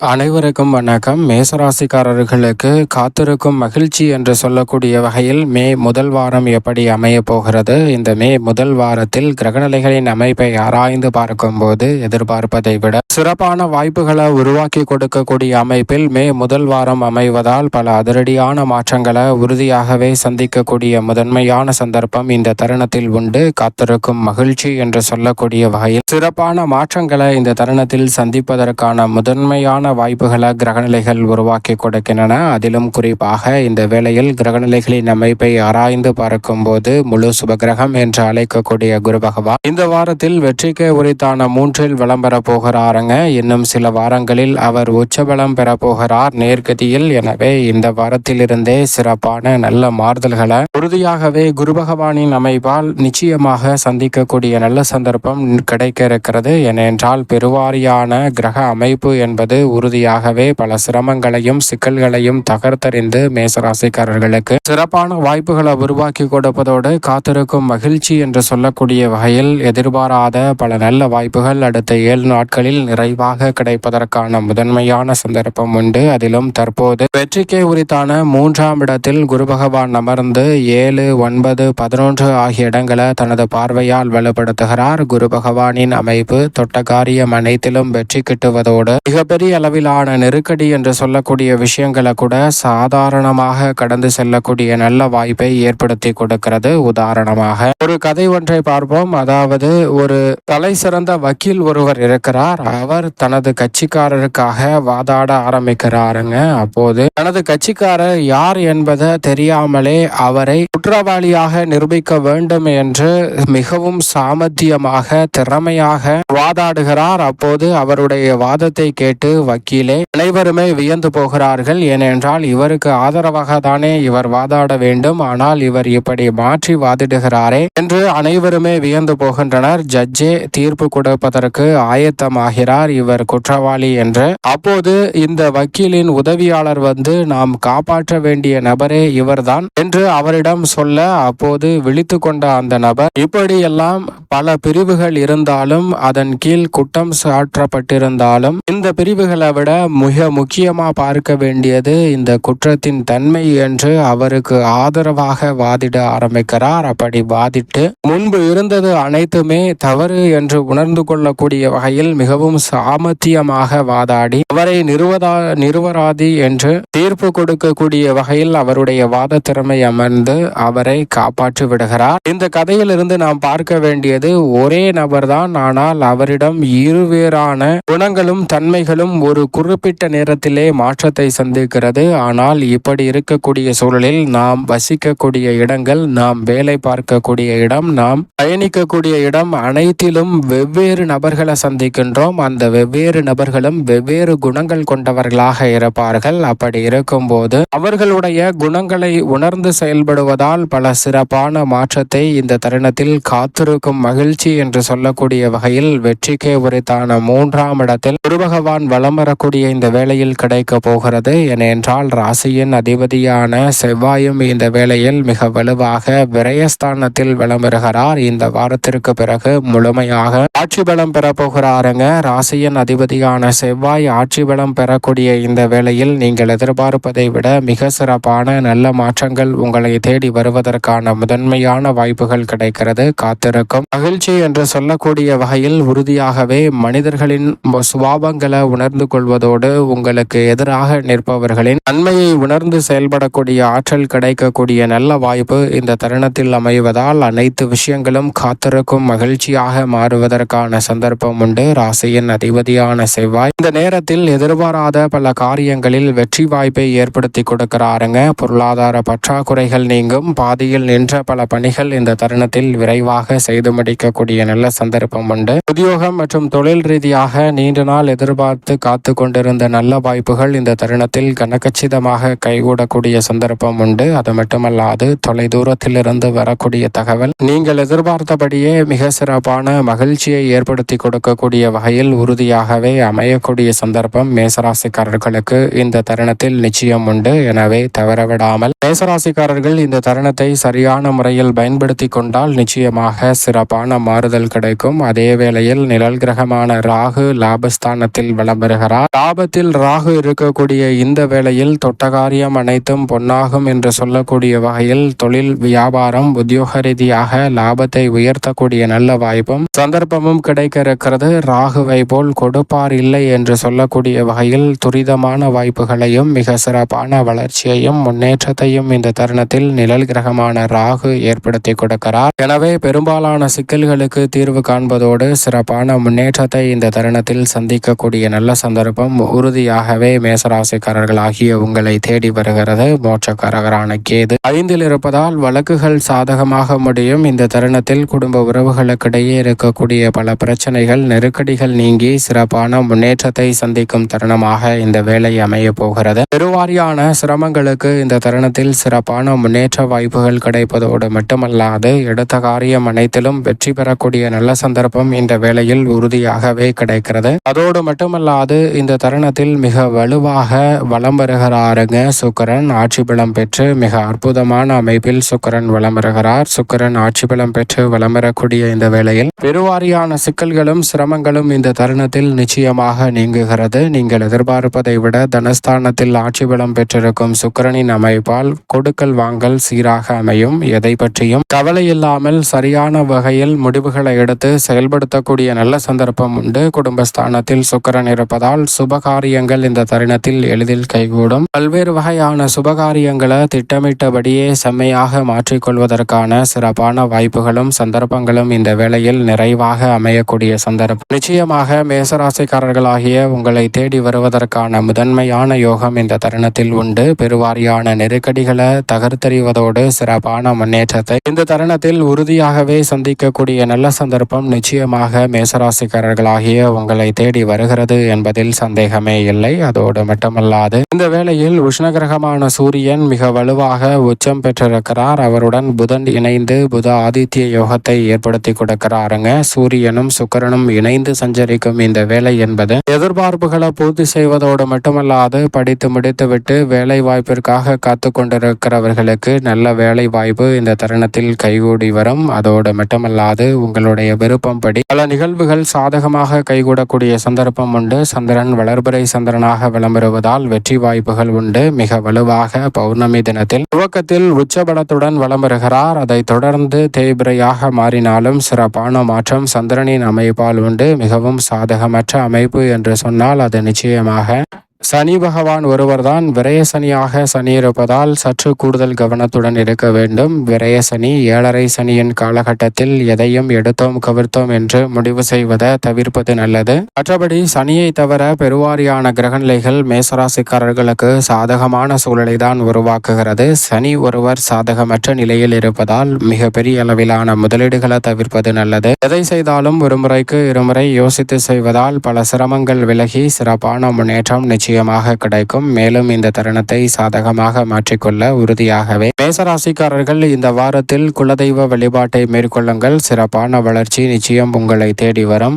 அனைவருக்கும் வணக்கம். மேசராசிக்காரர்களுக்கு காத்திருக்கும் மகிழ்ச்சி என்று சொல்லக்கூடிய வகையில் மே முதல் வாரம் எப்படி அமைய போகிறது? இந்த மே முதல் வாரத்தில் கிரகநிலைகளின் அமைப்பை ஆராய்ந்து பார்க்கும்போது எதிர்பார்ப்பதை விட சிறப்பான வாய்ப்புகளை உருவாக்கி கொடுக்கக்கூடிய அமைப்பில் மே முதல் வாரம் அமைவதால் பல அதிரடியான மாற்றங்களை உறுதியாகவே சந்திக்கக்கூடிய முதன்மையான சந்தர்ப்பம் இந்த தருணத்தில் உண்டு. காத்திருக்கும் மகிழ்ச்சி என்று சொல்லக்கூடிய வகையில் சிறப்பான மாற்றங்களை இந்த தருணத்தில் சந்திப்பதற்கான முதன்மையான வாய்ப்புகளை கிரகநிலைகள் உருவாக்கி கொடுக்கின்றன. அதிலும் குறிப்பாக இந்த வேளையில் கிரகநிலைகளின் அமைப்பை ஆராய்ந்து பார்க்கும்போது முழு சுபகிரகம் என்று அழைக்கக்கூடிய குரு பகவான் இந்த வாரத்தில் வெற்றிக்கு உரித்தான 3 விளம்பர போகிறாருங்க. இன்னும் சில வாரங்களில் அவர் உச்சபலம் பெற போகிறார் நேர்கதியில். எனவே இந்த வாரத்திலிருந்தே சிறப்பான நல்ல மாறுதல்களை உறுதியாகவே குரு பகவானின் அமைப்பால் நிச்சயமாக சந்திக்கக்கூடிய நல்ல சந்தர்ப்பம் கிடைக்க இருக்கிறது. ஏனென்றால் பெருவாரியான கிரக அமைப்பு என்பது உறுதியாகவே பல சிரமங்களையும் சிக்கல்களையும் தகர்த்தறிந்து மேசராசிக்காரர்களுக்கு சிறப்பான வாய்ப்புகளை உருவாக்கி கொடுப்பதோடு காத்திருக்கும் மகிழ்ச்சி என்று சொல்லக்கூடிய வகையில் எதிர்பாராத பல நல்ல வாய்ப்புகள் அடுத்த 7 நாட்களில் நிறைவாக கிடைப்பதற்கான முதன்மையான சந்தர்ப்பம் உண்டு. அதிலும் தற்போது வெற்றிக்கே உரித்தான 3ஆம் இடத்தில் குரு பகவான் அமர்ந்து 7, 9, 11 ஆகிய இடங்களை தனது பார்வையால் வலுப்படுத்துகிறார். குரு பகவானின் அமைப்பு தொட்ட காரியம் அனைத்திலும் வெற்றி கிட்டுவதோடு மிகப்பெரிய அளவிலான நெருக்கடி என்று சொல்லக்கூடிய விஷயங்களை கூட சாதாரணமாக கடந்து செல்லக்கூடிய நல்ல வாய்ப்பை ஏற்படுத்தி கொடுக்கிறது. உதாரணமாக ஒரு கதை ஒன்றை பார்ப்போம். அதாவது ஒரு தலை சிறந்த வக்கீல் ஒருவர் இருக்கிறார். அவர் தனது கட்சிக்காரருக்காக வாதாட ஆரம்பிக்கிறாருங்க. அப்போது தனது கட்சிக்காரர் யார் என்பதை தெரியாமலே அவரை குற்றவாளியாக நிரூபிக்க வேண்டும் என்று மிகவும் சாமர்த்தியமாக திறமையாக வாதாடுகிறார். அப்போது அவருடைய வாதத்தை கேட்டு வக்கீலே அனைவருமே வியந்து போகிறார்கள். ஏனென்றால் இவருக்கு ஆதரவாக தானே இவர் வாதாட வேண்டும், ஆனால் இவர் இப்படி மாற்றி வாதிடுகிறாரே என்று அனைவருமே வியந்து போகின்றனர். ஜட்ஜே தீர்ப்பு கொடுப்பதற்கு ஆயத்தமாகிறார் இவர் குற்றவாளி என்று. அப்போது இந்த வக்கீலின் உதவியாளர் வந்து நாம் காப்பாற்ற வேண்டிய நபரே இவர்தான் என்று அவரிடம் சொல்ல, அப்போது விழித்து கொண்ட அந்த நபர் இப்படியெல்லாம் பல பிரிவுகள் இருந்தாலும் அதன் கீழ் குற்றம் சாற்றப்பட்டிருந்தாலும் இந்த பிரிவுகளை விட மிக முக்கியமா பார்க்க வேண்டியது இந்த குற்றத்தின் தன்மை என்று அவருக்கு ஆதரவாக வாதிட ஆரம்பிக்கிறார். அப்படி வாதிட்டு முன்பு இருந்தது அனைத்துமே தவறு என்று உணர்ந்து கொள்ளக்கூடிய வகையில் மிகவும் சாமர்த்தியமாக வாதாடி அவரை நிறுவராதி என்று தீர்ப்பு கொடுக்கக்கூடிய வகையில் அவருடைய வாத திறமை அமர்ந்து அவரை காப்பாற்றி விடுகிறார். இந்த கதையிலிருந்து நாம் பார்க்க வேண்டியது ஒரே நபர்தான், ஆனால் அவரிடம் இருவேறான குணங்களும் தன்மைகளும் ஒரு குறிப்பிட்ட நேரத்திலே மாற்றத்தை சந்திக்கிறது. ஆனால் இப்படி இருக்கக்கூடிய சூழலில் நாம் வசிக்கக்கூடிய இடங்கள், நாம் வேலை பார்க்கக்கூடிய இடம், நாம் பயணிக்கக்கூடிய இடம் அனைத்திலும் வெவ்வேறு நபர்களை சந்திக்கின்றோம். அந்த வெவ்வேறு நபர்களும் வெவ்வேறு குணங்கள் கொண்டவர்களாக இருப்பார்கள். அப்படி இருக்கும்போது அவர்களுடைய குணங்களை உணர்ந்து செயல்படுவதால் பல சிறப்பான மாற்றத்தை இந்த தருணத்தில் காத்திருக்கும் மகிழ்ச்சி என்று சொல்லக்கூடிய வகையில் வெற்றிக்கே உரித்தான 3ஆம் இடத்தில் குரு பகவான் வலம் வரக்கூடிய இந்த வேளையில் கிடைக்க போகிறது. ஏனென்றால் ராசியின் அதிபதியான செவ்வாயும் இந்த வேளையில் மிக வலுவாக விரயஸ்தானத்தில் வலம் வருகிறார். இந்த வாரத்திற்கு பிறகு முழுமையாக ஆட்சி பலம் பெற போகிறாருங்க. ராசியின் அதிபதியான செவ்வாய் ஆட்சி பலம் பெறக்கூடிய இந்த வேளையில் நீங்கள் எதிர்பார்ப்பதை விட மிக சிறப்பான நல்ல மாற்றங்கள் உங்களை தேடி வருவதற்கான முதன்மையான வாய்ப்புகள் கிடைக்கிறது. காத்திருக்கும் மகிழ்ச்சி என்று சொல்லக்கூடிய வகையில் உறுதியாகவே மனிதர்களின் சுபாவங்களை உணர்ந்து கொள்வதோடு உங்களுக்கு எதிராக நிற்பவர்களின் நன்மையை உணர்ந்து செயல்படக்கூடிய ஆற்றல் கிடைக்கக்கூடிய நல்ல வாய்ப்பு இந்த தருணத்தில் அமைவதால் அனைத்து விஷயங்களும் காத்திருக்கும் மகிழ்ச்சியாக மாறுவதற்கான சந்தர்ப்பம் உண்டு. ராசியின் அதிபதியான செவ்வாய் இந்த நேரத்தில் எதிர்பாராத பல காரியங்களில் வெற்றி வாய்ப்பை ஏற்படுத்தி கொடுக்கிறாருங்க. பொருளாதார பற்றாக்குறைகள் நீங்கும். பாதியில் நின்ற பல பணிகள் இந்த தருணத்தில் விரைவாக செய்து முடிக்கக்கூடிய நல்ல சந்தர்ப்பம் உண்டு. உத்தியோகம் மற்றும் தொழில் ரீதியாக நீண்ட நாள் எதிர்பார்த்து காத்து கொண்டிருந்த நல்ல வாய்ப்புகள் இந்த தருணத்தில் கனகச்சிதமாக கைகூடக்கூடிய சந்தர்ப்பம் உண்டு. அது மட்டுமல்லாது தொலைதூரத்திலிருந்து வரக்கூடிய தகவல் நீங்கள் எதிர்பார்த்தபடியே மிக சிறப்பான மகிழ்ச்சியை ஏற்படுத்தி கொடுக்கக்கூடிய வகையில் உறுதியாகவே அமையக்கூடிய சந்தர்ப்பம் மேசராசிக்காரர்களுக்கு இந்த தருணத்தில் நிச்சயம் உண்டு. எனவே தவறவிடாமல் மேசராசிக்காரர்கள் இந்த தருணத்தை சரியான முறையில் பயன்படுத்தி கொண்டால் நிச்சயமாக சிறப்பான மாறுதல் கிடைக்கும். அதே வேளையில் நிழல் கிரகமான ராகு லாபஸ்தானத்தில் வலம் வருகிறார். வருகிறார். லாபத்தில் ராகு இருக்கக்கூடிய இந்த வேளையில் தொட்ட காரியம் அனைத்தும் பொன்னாகும் என்று சொல்லக்கூடிய வகையில் தொழில், வியாபாரம், உத்தியோக ரீதியாக லாபத்தை உயர்த்தக்கூடிய நல்ல வாய்ப்பும் சந்தர்ப்பமும் கிடைக்க இருக்கிறது. ராகுவை போல் கொடுப்பார் இல்லை என்று சொல்லக்கூடிய வகையில் துரிதமான வாய்ப்புகளையும் மிக சிறப்பான வளர்ச்சியையும் முன்னேற்றத்தையும் இந்த தருணத்தில் நிழல் கிரகமான ராகு ஏற்படுத்தி கொடுக்கிறார். எனவே பெரும்பாலான சிக்கல்களுக்கு தீர்வு காண்பதோடு சிறப்பான முன்னேற்றத்தை இந்த தருணத்தில் சந்திக்கக்கூடிய நல்ல சந்தர்ப்பம் உறுதியாகவே மேசராசிக்காரர்களாகிய உங்களை தேடி வருகிறது. மோட்சக்காரகரான கேது 5ல் இருப்பதால் வழக்குகள் சாதகமாக முடியும். இந்த தருணத்தில் குடும்ப உறவுகளுக்கிடையே இருக்கக்கூடிய பல பிரச்சனைகள், நெருக்கடிகள் நீங்கி சிறப்பான முன்னேற்றத்தை சந்திக்கும் தருணமாக இந்த வேலை அமைய போகிறது. பெருவாரியான சிரமங்களுக்கு இந்த தருணத்தில் சிறப்பான முன்னேற்ற வாய்ப்புகள் கிடைப்பதோடு மட்டுமல்லாது எடுத்த காரியம் அனைத்திலும் வெற்றி பெறக்கூடிய நல்ல சந்தர்ப்பம் இந்த வேளையில் உறுதியாகவே கிடைக்கிறது. அதோடு மட்டுமல்லாது இந்த தருணத்தில் மிக வலுவாக வலம் வருகிறாருங்க சுக்கிரன். ஆட்சி பலம் பெற்று மிக அற்புதமான அமைப்பில் சுக்கிரன் வலம் வருகிறார். சுக்கிரன் ஆட்சி பலம் பெற்று வலம் வரக்கூடிய இந்த வேளையில் பெருவாரியான சிக்கல்களும் சிரமங்களும் இந்த தருணத்தில் நிச்சயமாக நீங்குகிறது. நீங்கள் எதிர்பார்ப்பதை விட தனஸ்தானத்தில் ஆட்சி பலம் பெற்றிருக்கும் சுக்கிரனின் அமைப்பால் கொடுக்கல் வாங்கல் சீராக அமையும். எதை பற்றியும் கவலை இல்லாமல் சரியான வகையில் முடிவுகளை எடுத்து செயல்படுத்தக்கூடிய நல்ல சந்தர்ப்பம் உண்டு. குடும்பஸ்தானத்தில் சுக்கிரன் இருப்பதால் சுபகாரியங்கள் இந்த தருணத்தில் எளிதில் கைகூடும். பல்வேறு வகையான சுபகாரியங்களை திட்டமிட்டபடியே செம்மையாக மாற்றிக்கொள்வதற்கான சிறப்பான வாய்ப்புகளும் சந்தர்ப்பங்களும் இந்த வேளையில் நிறைவாக அமையக்கூடிய சந்தர்ப்பம் நிச்சயமாக மேசராசிக்காரர்களாகிய உங்களை தேடி வருவதற்கான முதன்மையான யோகம் இந்த தருணத்தில் உண்டு. பெருவாரியான நெருக்கடிகளை தகர்த்தெறிவதோடு சிறப்பான முன்னேற்றத்தை இந்த தருணத்தில் உறுதியாகவே சந்திக்கக்கூடிய நல்ல சந்தர்ப்பம் நிச்சயமாக மேசராசிக்காரர்களாகிய உங்களை தேடி வருகிறது என்பதில் சந்தேகமே இல்லை. அதோடு மட்டுமல்லாது இந்த வேளையில் உஷ்ணகிரகமான சூரியன் மிக வலுவாக உச்சம் பெற்றிருக்கிறார். அவருடன் புதன் இணைந்து புத ஆதித்ய யோகத்தை ஏற்படுத்தி கொடுக்கிறாருங்க. சூரியனும் சுக்கிரனும் இணைந்து சஞ்சரிக்கும் இந்த வேலை என்பது எதிர்பார்ப்புகளை பூர்த்தி செய்வதோடு மட்டுமல்லாது படித்து முடித்துவிட்டு வேலை வாய்ப்பிற்காக காத்து கொண்டிருக்கிறவர்களுக்கு நல்ல வேலை வாய்ப்பு இந்த தருணத்தில் கைகூடி வரும். அதோடு மட்டுமல்லாது உங்களுடைய விருப்பம் படி பல நிகழ்வுகள் சாதகமாக கைகூடக்கூடிய சந்தர்ப்பம் உண்டு. சந்திரன் வளர்பிறை சந்திரனாக விளம்பருவதால் வெற்றி வாய்ப்புகள் உண்டு. மிக வலுவாக பௌர்ணமி தினத்தில் துவக்கத்தில் உச்சபலத்துடன் வலம் வருகிறார். அதை தொடர்ந்து தேய்பிரையாக மாறினாலும் சிறப்பான மாற்றம் சந்திரனின் அமைப்பால் உண்டு. மிகவும் சாதகமற்ற அமைப்பு என்று சொன்னால் அது நிச்சயமாக சனி பகவான் ஒருவர்தான். விரய சனியாக சனி இருப்பதால் சற்று கூடுதல் கவனத்துடன் இருக்க வேண்டும். விரய சனி 7.5 சனியின் காலகட்டத்தில் எதையும் எடுத்தோம் கவிர்த்தோம் என்று முடிவு செய்வதை தவிர்ப்பது நல்லது. மற்றபடி சனியை தவிர பெருவாரியான கிரகநிலைகள் மேசராசிக்காரர்களுக்கு சாதகமான சூழலை தான் உருவாக்குகிறது. சனி ஒருவர் சாதகமற்ற நிலையில் இருப்பதால் மிக பெரிய அளவிலான முதலீடுகளை தவிர்ப்பது நல்லது. எதை செய்தாலும் ஒரு முறைக்கு இருமுறை யோசித்து செய்வதால் பல சிரமங்கள் விலகி சிறப்பான முன்னேற்றம் நிச்சயமாக கிடைக்கும். மேலும் இந்த தருணத்தை சாதகமாக மாற்றிக்கொள்ள உறுதியாகவே மேசராசிக்காரர்கள் இந்த வாரத்தில் குலதெய்வ வழிபாட்டை மேற்கொள்ளுங்கள். சிறப்பான வளர்ச்சி நிச்சயம் உங்களை தேடி வரும்.